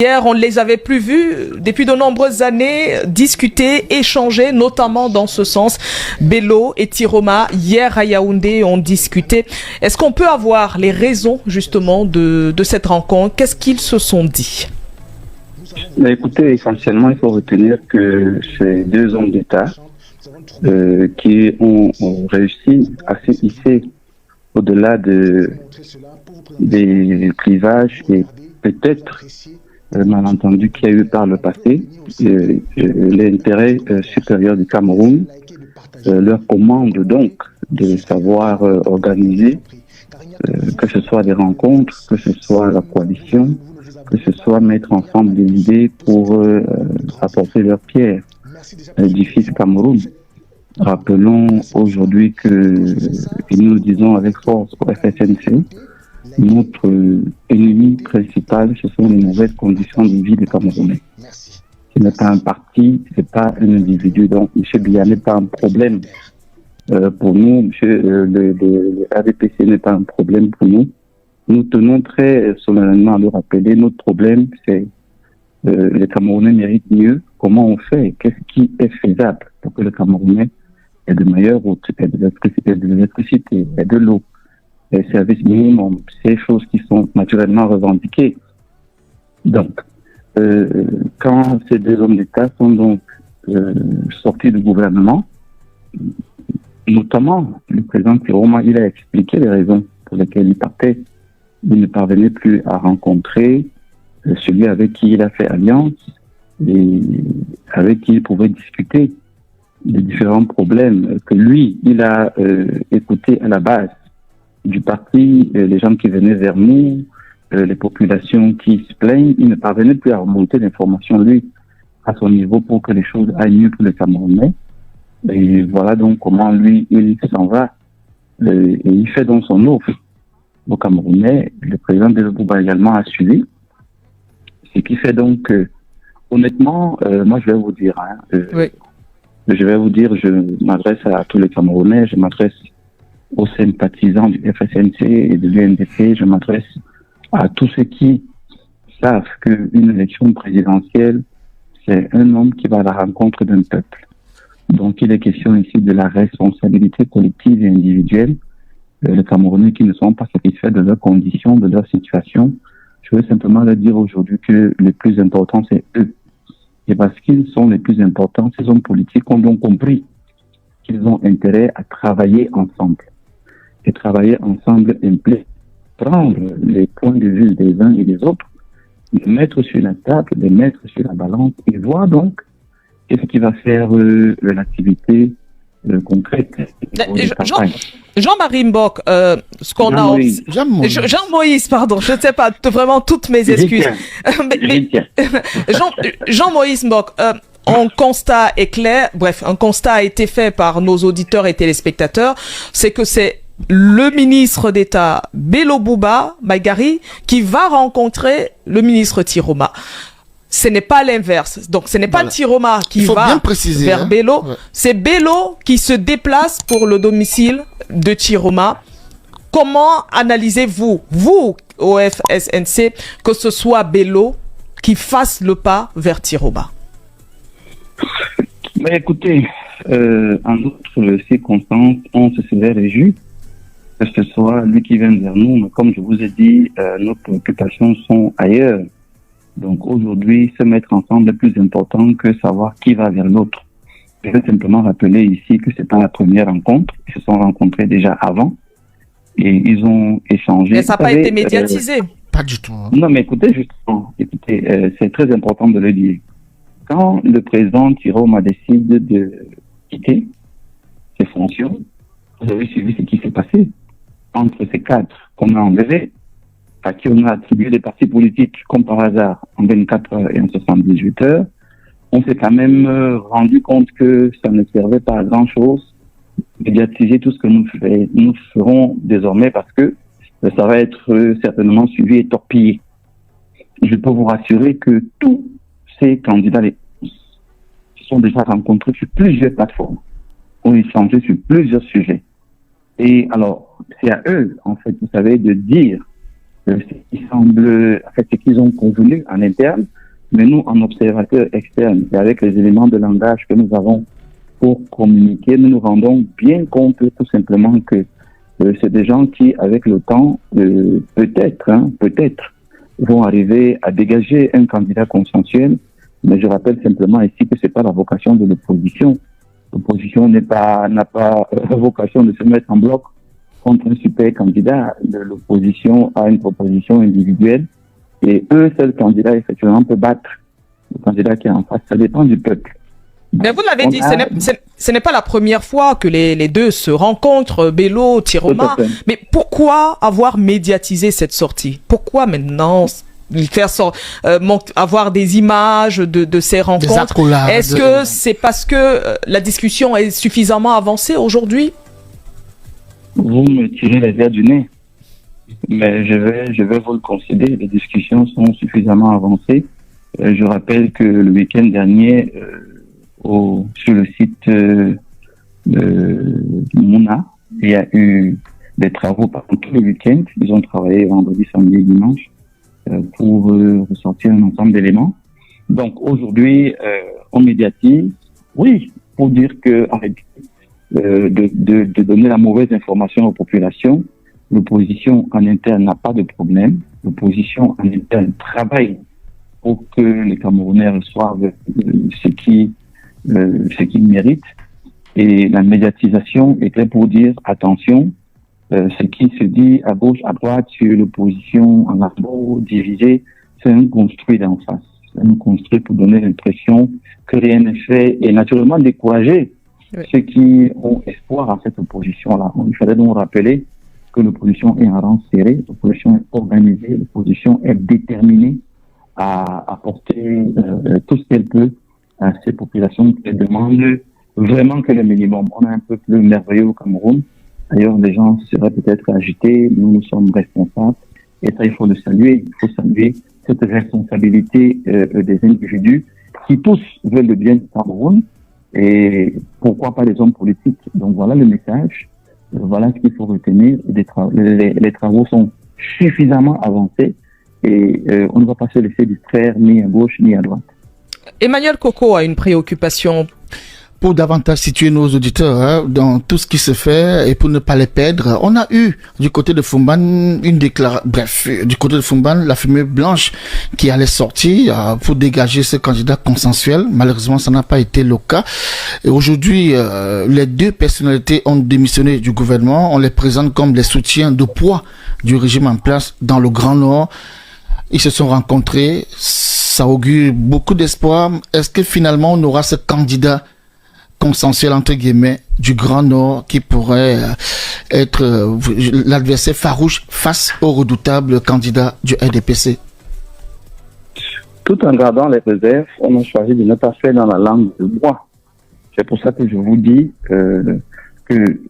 Hier, on ne les avait plus vus depuis de nombreuses années discuter, échanger, notamment dans ce sens. Bello et Tiroma, hier à Yaoundé, ont discuté. Est-ce qu'on peut avoir les raisons justement de cette rencontre? Qu'est-ce qu'ils se sont dit? Écoutez, essentiellement, il faut retenir que ces deux hommes d'État qui ont réussi à se hisser au-delà des clivages et peut-être malentendu qu'il y a eu par le passé, l'intérêt supérieur du Cameroun leur commande donc de savoir organiser, que ce soit des rencontres, que ce soit la coalition, que ce soit mettre ensemble des idées pour apporter leur pierre à l'édifice du Cameroun. Rappelons aujourd'hui que, et nous le disons avec force au FSNC, notre ennemi principal, ce sont les mauvaises conditions de vie des Camerounais. Ce n'est pas un parti, ce n'est pas un individu. Donc, M. Biya n'est pas un problème pour nous. Le RDPC n'est pas un problème pour nous. Nous tenons très solennellement à le rappeler. Notre problème, c'est les Camerounais méritent mieux. Comment on fait? Qu'est-ce qui est faisable pour que le Camerounais ait de meilleures routes, ait de l'électricité, ait de l'eau, les services minimums, ces choses qui sont naturellement revendiquées. Donc, quand ces deux hommes d'État sont donc sortis du gouvernement, notamment le président Tiroma, il a expliqué les raisons pour lesquelles il partait. Il ne parvenait plus à rencontrer celui avec qui il a fait alliance et avec qui il pouvait discuter des différents problèmes que lui, il a écouté à la base du parti, les gens qui venaient vers nous, les populations qui se plaignent. Il ne parvenait plus à remonter l'information, lui, à son niveau pour que les choses aillent mieux pour les Camerounais. Et voilà donc comment lui, il s'en va. Et il fait donc son offre aux Camerounais. Le président Bello Bouba également a suivi. Ce qui fait donc que, honnêtement, moi je vais vous dire, Oui. Je m'adresse à tous les Camerounais, je m'adresse aux sympathisants du FSNC et de l'UNDP, je m'adresse à tous ceux qui savent qu'une élection présidentielle, c'est un homme qui va à la rencontre d'un peuple. Donc il est question ici de la responsabilité collective et individuelle. Les Camerounais qui ne sont pas satisfaits de leurs conditions, de leur situation, je veux simplement leur dire aujourd'hui que le plus important, c'est eux. Et parce qu'ils sont les plus importants, ces hommes politiques ont donc compris qu'ils ont intérêt à travailler ensemble. Et travailler ensemble implique prendre les points de vue des uns et des autres, les mettre sur la table, les mettre sur la balance et voir donc qu'est-ce qui va faire l'activité concrète. Jean-Marie Mbok, ce qu'on a... Jean-Moïse, pardon, je ne sais pas, vraiment toutes mes excuses. Jean-Moïse Mbok, un constat est clair, bref, un constat a été fait par nos auditeurs et téléspectateurs, c'est que c'est le ministre d'État Bello Bouba Maïgari qui va rencontrer le ministre Tiroma. Ce n'est pas l'inverse. Donc, ce n'est pas Tiroma qui va vers Bello. Ouais. C'est Bello qui se déplace pour le domicile de Tiroma. Comment analysez-vous, vous, au FSNC, que ce soit Bello qui fasse le pas vers Tiroma? Mais écoutez, en d'autres circonstances, on se serait réjoui que ce soit lui qui vienne vers nous. Mais comme je vous ai dit, nos préoccupations sont ailleurs. Donc aujourd'hui, se mettre ensemble est plus important que savoir qui va vers l'autre. Je vais simplement rappeler ici que c'est pas la première rencontre. Ils se sont rencontrés déjà avant et ils ont échangé. Mais ça n'a pas été médiatisé. Pas du tout. Hein. Non, mais écoutez, justement, c'est très important de le dire. Quand le président Tiroma décide de quitter ses fonctions, vous avez suivi ce qui s'est passé entre ces cadres qu'on a enlevés, à qui on a attribué des partis politiques, comme par hasard, en 24 heures et en 78 heures, on s'est quand même rendu compte que ça ne servait pas à grand-chose, médiatiser tout ce que nous ferons désormais parce que ça va être certainement suivi et torpillé. Je peux vous rassurer que tous ces candidats se sont déjà rencontrés sur plusieurs plateformes, ont échangé sur plusieurs sujets. Et alors, c'est à eux, en fait, vous savez, de dire ce qu'ils ont convenu en interne, mais nous, en observateur externe, et avec les éléments de langage que nous avons pour communiquer, nous nous rendons bien compte tout simplement que c'est des gens qui, avec le temps, peut-être, vont arriver à dégager un candidat consensuel. Mais je rappelle simplement ici que c'est pas la vocation de l'opposition. L'opposition n'a pas la vocation de se mettre en bloc contre un super candidat. L'opposition a une proposition individuelle et eux, seuls candidats, effectivement, peut battre le candidat qui est en face. Ça dépend du peuple. Mais vous l'avez dit, ce n'est pas la première fois que les deux se rencontrent, Bello, Tiroma. Mais pourquoi avoir médiatisé cette sortie? Pourquoi maintenant avoir des images de ces rencontres? Est-ce que c'est parce que la discussion est suffisamment avancée aujourd'hui? Vous me tirez les verres du nez. Mais je vais vous le concéder. Les discussions sont suffisamment avancées. Je rappelle que le week-end dernier, sur le site de Mouna, il y a eu des travaux pendant tout le week-end. Ils ont travaillé vendredi, samedi et dimanche pour ressortir un ensemble d'éléments. Donc aujourd'hui, on médiatise, oui, pour dire que arrêtez de donner la mauvaise information aux populations. L'opposition en interne n'a pas de problème. L'opposition en interne travaille pour que les Camerounais reçoivent ce qu'ils méritent. Et la médiatisation était pour dire attention, ce qui se dit à gauche, à droite, sur l'opposition en arbre divisé, c'est un construit d'en face. C'est un construit pour donner l'impression que rien n'est fait et naturellement décourager ceux qui ont espoir à cette opposition-là. Il fallait donc rappeler que l'opposition est en rang serré, l'opposition est organisée, l'opposition est déterminée à apporter tout ce qu'elle peut à ces populations qui demandent vraiment que le minimum. On a un peuple merveilleux au Cameroun. D'ailleurs, les gens seraient peut-être agités. Nous sommes responsables. Et ça, il faut le saluer. Il faut saluer cette responsabilité des individus qui tous veulent le bien du Cameroun. Et pourquoi pas les hommes politiques. Donc voilà le message. Voilà ce qu'il faut retenir. Les travaux sont suffisamment avancés et on ne va pas se laisser distraire ni à gauche ni à droite. Emmanuel Coco a une préoccupation. Pour davantage situer nos auditeurs dans tout ce qui se fait et pour ne pas les perdre, on a eu du côté de Fumban du côté de Fumban, la fumée blanche qui allait sortir pour dégager ce candidat consensuel. Malheureusement, ça n'a pas été le cas. Et aujourd'hui, les deux personnalités ont démissionné du gouvernement. On les présente comme les soutiens de poids du régime en place dans le Grand Nord. Ils se sont rencontrés. Ça augure beaucoup d'espoir. Est-ce que finalement, on aura ce candidat consensuel entre guillemets du Grand Nord qui pourrait être l'adversaire farouche face au redoutable candidat du RDPC? Tout en gardant les réserves, on a choisi de ne pas faire dans la langue de bois. C'est pour ça que je vous dis que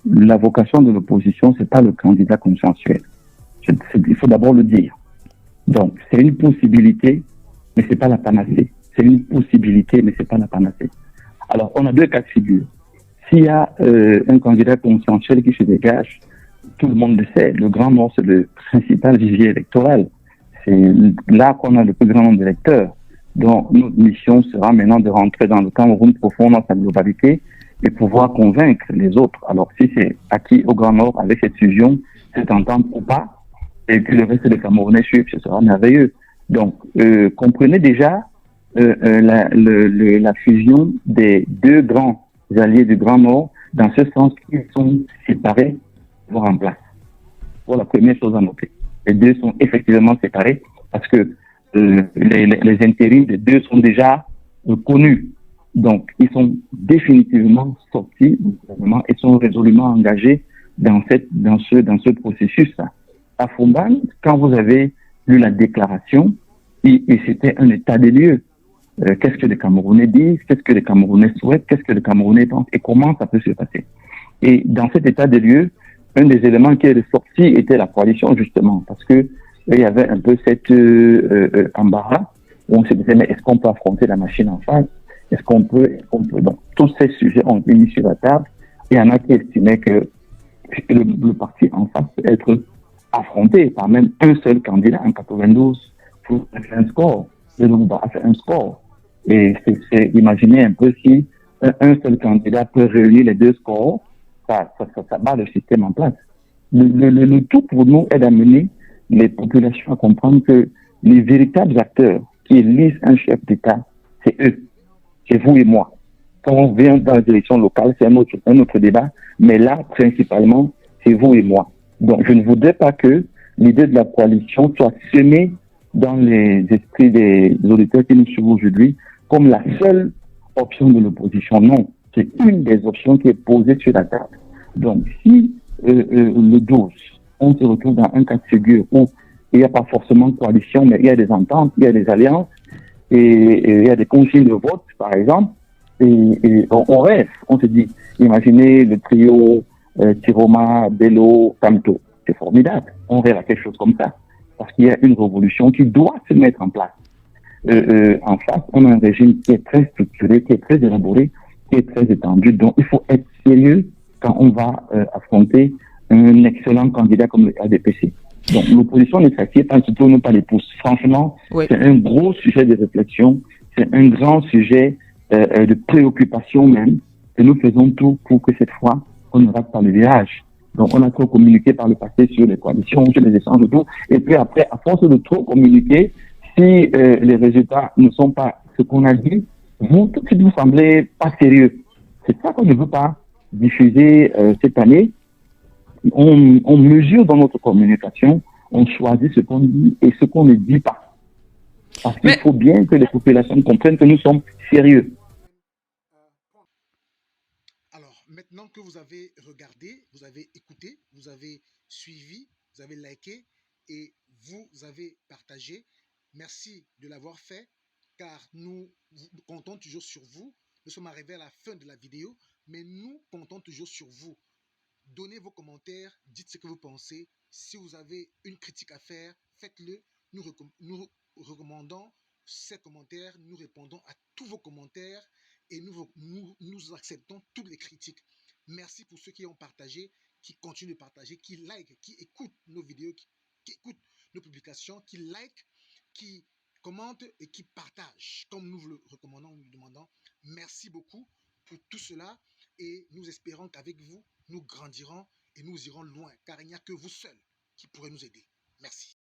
la vocation de l'opposition, c'est pas le candidat consensuel. Il faut d'abord le dire. Donc, c'est une possibilité, mais c'est pas la panacée. C'est une possibilité, mais c'est pas la panacée. Alors, on a deux cas de figure. S'il y a un candidat consensuel qui se dégage, tout le monde le sait, le Grand Nord, c'est le principal vivier électoral. C'est là qu'on a le plus grand nombre d'électeurs. Donc, notre mission sera maintenant de rentrer dans le Cameroun profond dans sa globalité et pouvoir convaincre les autres. Alors, si c'est acquis au Grand Nord avec cette fusion, cette entente ou pas, et que le reste des Camerounais suivent, ce sera merveilleux. Donc, comprenez déjà la fusion des deux grands alliés du Grand Nord, dans ce sens qu'ils sont séparés, voire en place. Pour la première chose à noter. Les deux sont effectivement séparés parce que les intérims des deux sont déjà connus. Donc, ils sont définitivement sortis du gouvernement et sont résolument engagés dans ce processus-là. À Fumban, quand vous avez lu la déclaration, et c'était un état des lieux. Qu'est-ce que les Camerounais disent, qu'est-ce que les Camerounais souhaitent, qu'est-ce que les Camerounais pensent et comment ça peut se passer. Et dans cet état des lieux, un des éléments qui est ressorti était la coalition, justement, parce que il y avait un peu cette embarras où on se disait, mais est-ce qu'on peut affronter la machine en face? Est-ce qu'on peut? Donc, tous ces sujets ont été mis sur la table et il y en a qui estimaient que le parti en face peut être affronté par même un seul candidat en 92 pour faire un score. Bello Bouba a fait un score. Et imaginez un peu si un seul candidat peut réunir les deux scores, ça bat le système en place. Le tout pour nous est d'amener les populations à comprendre que les véritables acteurs qui élisent un chef d'État, c'est eux, c'est vous et moi. Quand on vient dans la direction locale, c'est un autre débat, mais là, principalement, c'est vous et moi. Donc, je ne voudrais pas que l'idée de la coalition soit semée dans les esprits des auditeurs qui nous suivent aujourd'hui comme la seule option de l'opposition. Non, c'est une des options qui est posée sur la table. Donc, si le 12, on se retrouve dans un cas de figure où il n'y a pas forcément de coalition, mais il y a des ententes, il y a des alliances, et il y a des consignes de vote, par exemple, et on rêve, on se dit, imaginez le trio Tiroma, Bello, Tamto, c'est formidable, on rêve à quelque chose comme ça, parce qu'il y a une révolution qui doit se mettre en place. En face, on a un régime qui est très structuré, qui est très élaboré, qui est très étendu, donc il faut être sérieux quand on va affronter un excellent candidat comme le ADPC. Donc l'opposition ne s'assied pas, surtout ne pas les pouces. Franchement, oui. C'est un gros sujet de réflexion, c'est un grand sujet de préoccupation même, et nous faisons tout pour que cette fois, on ne rate pas le virage. Donc on a trop communiqué par le passé sur les coalitions, sur les échanges et tout, et puis après, à force de trop communiquer, si les résultats ne sont pas ce qu'on a dit, vous, tout de suite, vous semblez pas sérieux. C'est ça qu'on ne veut pas diffuser cette année. On mesure dans notre communication, on choisit ce qu'on dit et ce qu'on ne dit pas. Parce qu'il faut bien que les populations comprennent que nous sommes sérieux. Alors, maintenant que vous avez regardé, vous avez écouté, vous avez suivi, vous avez liké et vous avez partagé, merci de l'avoir fait, car nous comptons toujours sur vous. Nous sommes arrivés à la fin de la vidéo, mais nous comptons toujours sur vous. Donnez vos commentaires, dites ce que vous pensez. Si vous avez une critique à faire, faites-le. Nous recommandons ces commentaires, nous répondons à tous vos commentaires et nous acceptons toutes les critiques. Merci pour ceux qui ont partagé, qui continuent de partager, qui like, qui écoutent nos vidéos, qui écoutent nos publications, qui like, qui commentent et qui partagent, comme nous vous le recommandons, nous le demandons. Merci beaucoup pour tout cela et nous espérons qu'avec vous, nous grandirons et nous irons loin, car il n'y a que vous seuls qui pourrez nous aider. Merci.